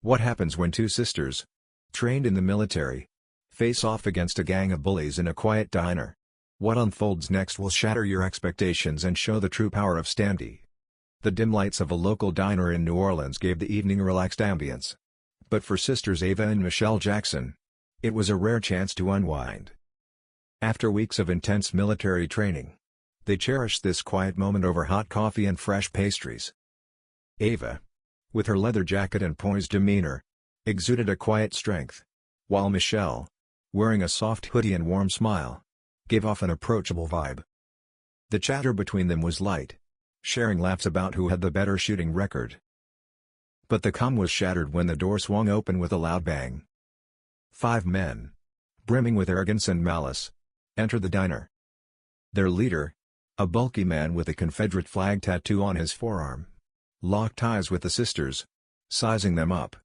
What happens when two sisters, trained in the military, face off against a gang of bullies in a quiet diner? What unfolds next will shatter your expectations and show the true power of Standee. The dim lights of a local diner in New Orleans gave the evening a relaxed ambience. But for sisters Ava and Michelle Jackson, it was a rare chance to unwind. After weeks of intense military training, they cherished this quiet moment over hot coffee and fresh pastries. Ava, with her leather jacket and poised demeanor, exuded a quiet strength, while Michelle, wearing a soft hoodie and warm smile, gave off an approachable vibe. The chatter between them was light, sharing laughs about who had the better shooting record. But the calm was shattered when the door swung open with a loud bang. 5 men, brimming with arrogance and malice, entered the diner. Their leader, a bulky man with a Confederate flag tattoo on his forearm, locked eyes with the sisters, sizing them up.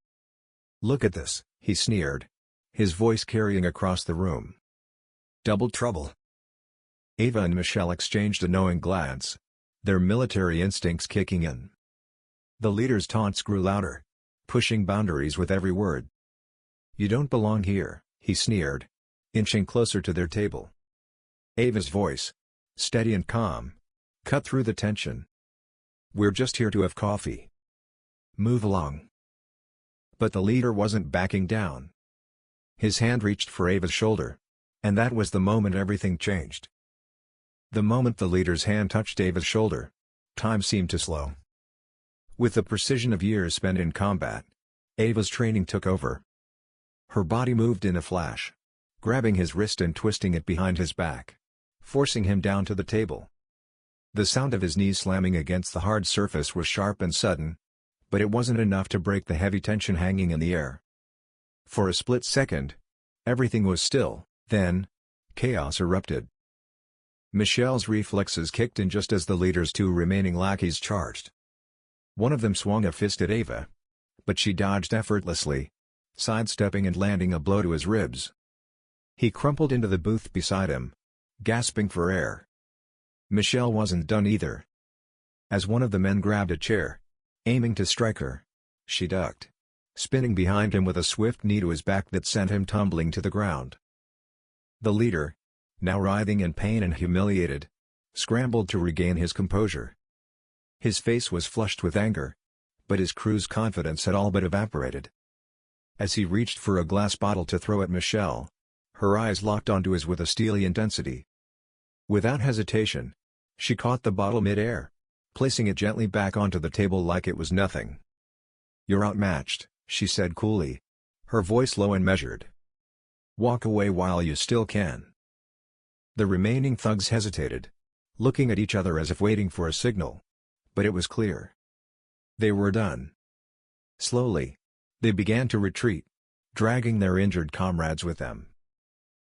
"Look at this," he sneered, his voice carrying across the room. "Double trouble." Ava and Michelle exchanged a knowing glance, their military instincts kicking in. The leader's taunts grew louder, pushing boundaries with every word. "You don't belong here," he sneered, inching closer to their table. Ava's voice, steady and calm, cut through the tension. "We're just here to have coffee. Move along." But the leader wasn't backing down. His hand reached for Ava's shoulder, and that was the moment everything changed. The moment the leader's hand touched Ava's shoulder, time seemed to slow. With the precision of years spent in combat, Ava's training took over. Her body moved in a flash, grabbing his wrist and twisting it behind his back, forcing him down to the table. The sound of his knees slamming against the hard surface was sharp and sudden, but it wasn't enough to break the heavy tension hanging in the air. For a split second, everything was still, then, chaos erupted. Michelle's reflexes kicked in just as the leader's 2 remaining lackeys charged. One of them swung a fist at Ava, but she dodged effortlessly, sidestepping and landing a blow to his ribs. He crumpled into the booth beside him, gasping for air. Michelle wasn't done either. As one of the men grabbed a chair, aiming to strike her, she ducked, spinning behind him with a swift knee to his back that sent him tumbling to the ground. The leader, now writhing in pain and humiliated, scrambled to regain his composure. His face was flushed with anger, but his crew's confidence had all but evaporated. As he reached for a glass bottle to throw at Michelle, her eyes locked onto his with a steely intensity. Without hesitation, she caught the bottle mid-air, placing it gently back onto the table like it was nothing. "You're outmatched," she said coolly, her voice low and measured. "Walk away while you still can." The remaining thugs hesitated, looking at each other as if waiting for a signal. But it was clear. They were done. Slowly, they began to retreat, dragging their injured comrades with them.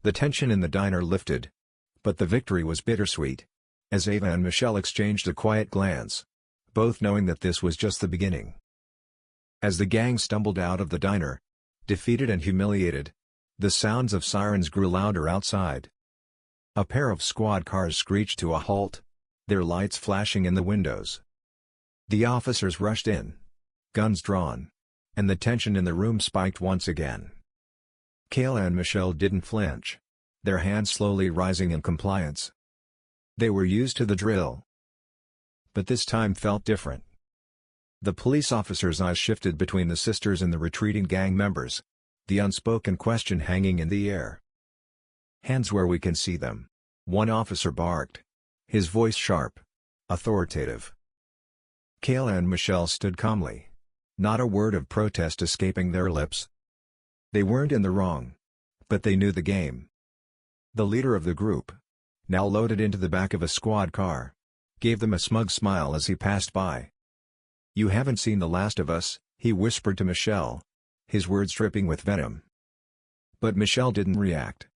The tension in the diner lifted, but the victory was bittersweet, as Ava and Michelle exchanged a quiet glance, both knowing that this was just the beginning. As the gang stumbled out of the diner, defeated and humiliated, the sounds of sirens grew louder outside. A pair of squad cars screeched to a halt, their lights flashing in the windows. The officers rushed in, guns drawn, and the tension in the room spiked once again. Kayla and Michelle didn't flinch, their hands slowly rising in compliance. They were used to the drill. But this time felt different. The police officer's eyes shifted between the sisters and the retreating gang members, the unspoken question hanging in the air. "Hands where we can see them," one officer barked, his voice sharp, authoritative. Kayla and Michelle stood calmly, not a word of protest escaping their lips. They weren't in the wrong, but they knew the game. The leader of the group, now loaded into the back of a squad car, gave them a smug smile as he passed by. "You haven't seen the last of us," he whispered to Michelle, his words dripping with venom. But Michelle didn't react.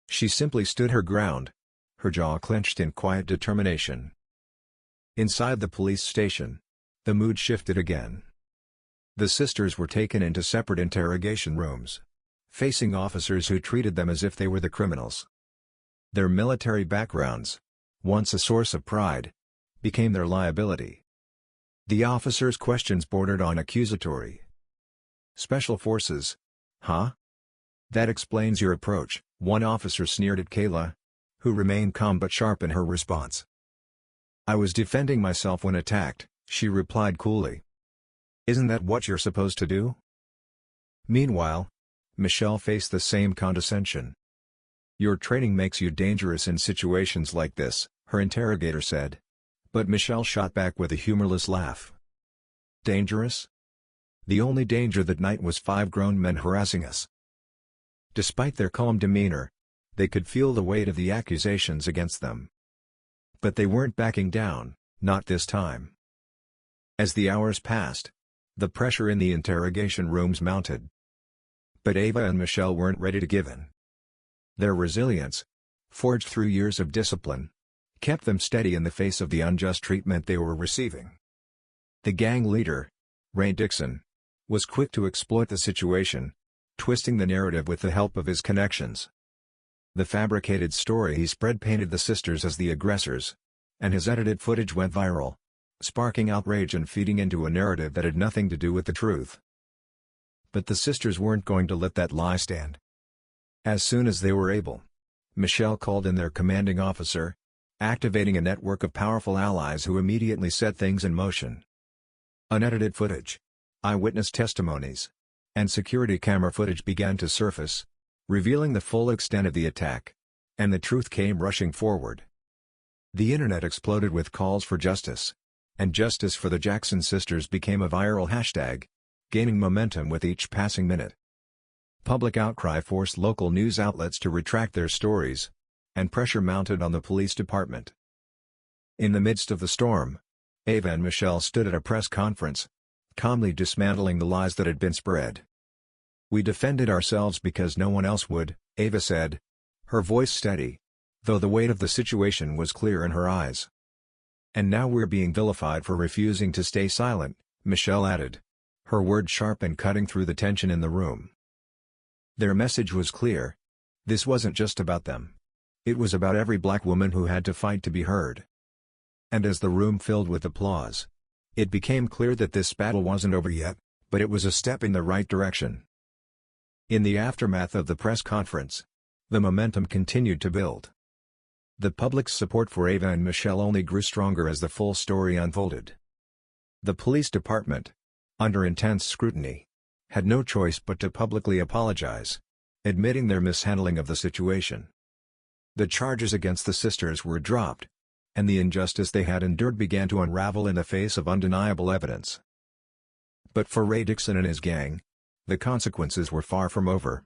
She simply stood her ground, her jaw clenched in quiet determination. Inside the police station, the mood shifted again. The sisters were taken into separate interrogation rooms, facing officers who treated them as if they were the criminals. Their military backgrounds, once a source of pride, became their liability. The officers' questions bordered on accusatory. Special Forces? Huh? That explains your approach, one officer sneered at Kayla, who remained calm but sharp in her response. I was defending myself when attacked, she replied coolly. Isn't that what you're supposed to do? Meanwhile, Michelle faced the same condescension. Your training makes you dangerous in situations like this, her interrogator said. But Michelle shot back with a humorless laugh. Dangerous? The only danger that night was 5 grown men harassing us. Despite their calm demeanor, they could feel the weight of the accusations against them. But they weren't backing down, not this time. As the hours passed, the pressure in the interrogation rooms mounted. But Ava and Michelle weren't ready to give in. Their resilience, forged through years of discipline, kept them steady in the face of the unjust treatment they were receiving. The gang leader, Ray Dixon, was quick to exploit the situation, twisting the narrative with the help of his connections. The fabricated story he spread painted the sisters as the aggressors, and his edited footage went viral, sparking outrage and feeding into a narrative that had nothing to do with the truth. But the sisters weren't going to let that lie stand. As soon as they were able, Michelle called in their commanding officer, activating a network of powerful allies who immediately set things in motion. Unedited footage, eyewitness testimonies, and security camera footage began to surface, revealing the full extent of the attack, and the truth came rushing forward. The internet exploded with calls for justice, and justice for the Jackson sisters became a viral hashtag, gaining momentum with each passing minute. Public outcry forced local news outlets to retract their stories, and pressure mounted on the police department. In the midst of the storm, Ava and Michelle stood at a press conference, calmly dismantling the lies that had been spread. We defended ourselves because no one else would, Ava said, her voice steady, though the weight of the situation was clear in her eyes. And now we're being vilified for refusing to stay silent, Michelle added, her words sharp and cutting through the tension in the room. Their message was clear. This wasn't just about them. It was about every black woman who had to fight to be heard. And as the room filled with applause, it became clear that this battle wasn't over yet, but it was a step in the right direction. In the aftermath of the press conference, the momentum continued to build. The public's support for Ava and Michelle only grew stronger as the full story unfolded. The police department, under intense scrutiny, had no choice but to publicly apologize, admitting their mishandling of the situation. The charges against the sisters were dropped, and the injustice they had endured began to unravel in the face of undeniable evidence. But for Ray Dixon and his gang, the consequences were far from over.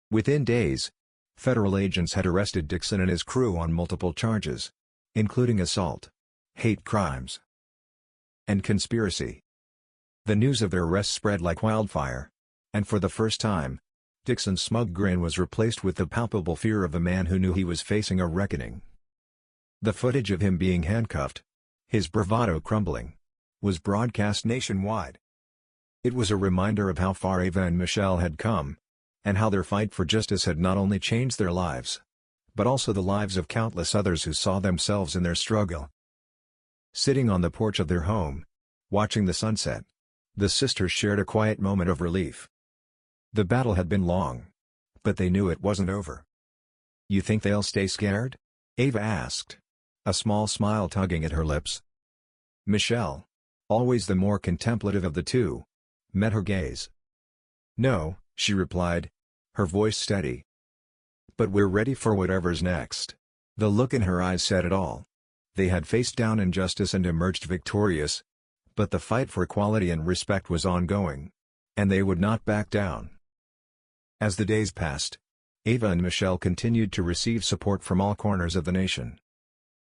Within days, federal agents had arrested Dixon and his crew on multiple charges, including assault, hate crimes, and conspiracy. The news of their arrest spread like wildfire, and for the first time, Dixon's smug grin was replaced with the palpable fear of a man who knew he was facing a reckoning. The footage of him being handcuffed, his bravado crumbling, was broadcast nationwide. It was a reminder of how far Ava and Michelle had come, and how their fight for justice had not only changed their lives, but also the lives of countless others who saw themselves in their struggle. Sitting on the porch of their home, watching the sunset, the sisters shared a quiet moment of relief. The battle had been long, but they knew it wasn't over. You think they'll stay scared? Ava asked, a small smile tugging at her lips. Michelle, always the more contemplative of the two, met her gaze. No, she replied, her voice steady. But we're ready for whatever's next. The look in her eyes said it all. They had faced down injustice and emerged victorious, but the fight for equality and respect was ongoing, and they would not back down. As the days passed, Ava and Michelle continued to receive support from all corners of the nation.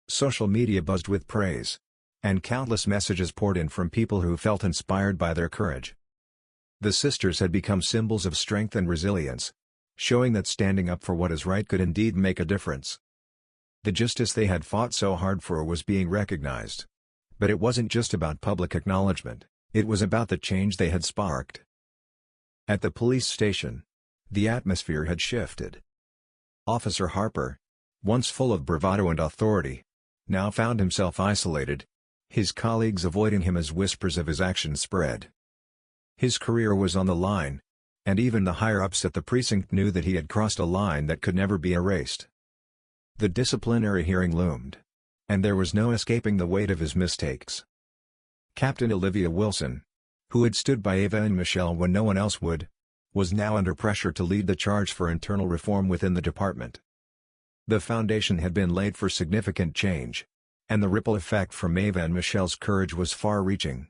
Social media buzzed with praise, and countless messages poured in from people who felt inspired by their courage. The sisters had become symbols of strength and resilience, showing that standing up for what is right could indeed make a difference. The justice they had fought so hard for was being recognized. But it wasn't just about public acknowledgement, it was about the change they had sparked. At the police station, the atmosphere had shifted. Officer Harper, once full of bravado and authority, now found himself isolated, his colleagues avoiding him as whispers of his actions spread. His career was on the line, and even the higher-ups at the precinct knew that he had crossed a line that could never be erased. The disciplinary hearing loomed, and there was no escaping the weight of his mistakes. Captain Olivia Wilson, who had stood by Ava and Michelle when no one else would, was now under pressure to lead the charge for internal reform within the department. The foundation had been laid for significant change, and the ripple effect from Ava and Michelle's courage was far-reaching.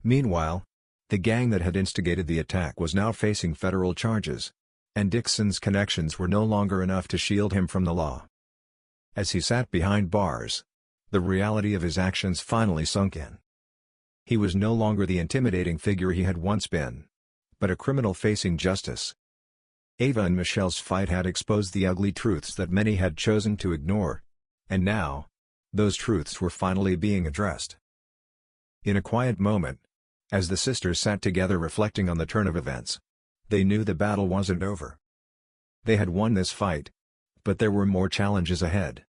Meanwhile, the gang that had instigated the attack was now facing federal charges, and Dixon's connections were no longer enough to shield him from the law. As he sat behind bars, the reality of his actions finally sunk in. He was no longer the intimidating figure he had once been, but a criminal facing justice. Ava and Michelle's fight had exposed the ugly truths that many had chosen to ignore, and now, those truths were finally being addressed. In a quiet moment, as the sisters sat together reflecting on the turn of events, they knew the battle wasn't over. They had won this fight, but there were more challenges ahead.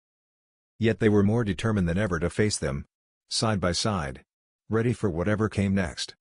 Yet they were more determined than ever to face them, side by side, ready for whatever came next.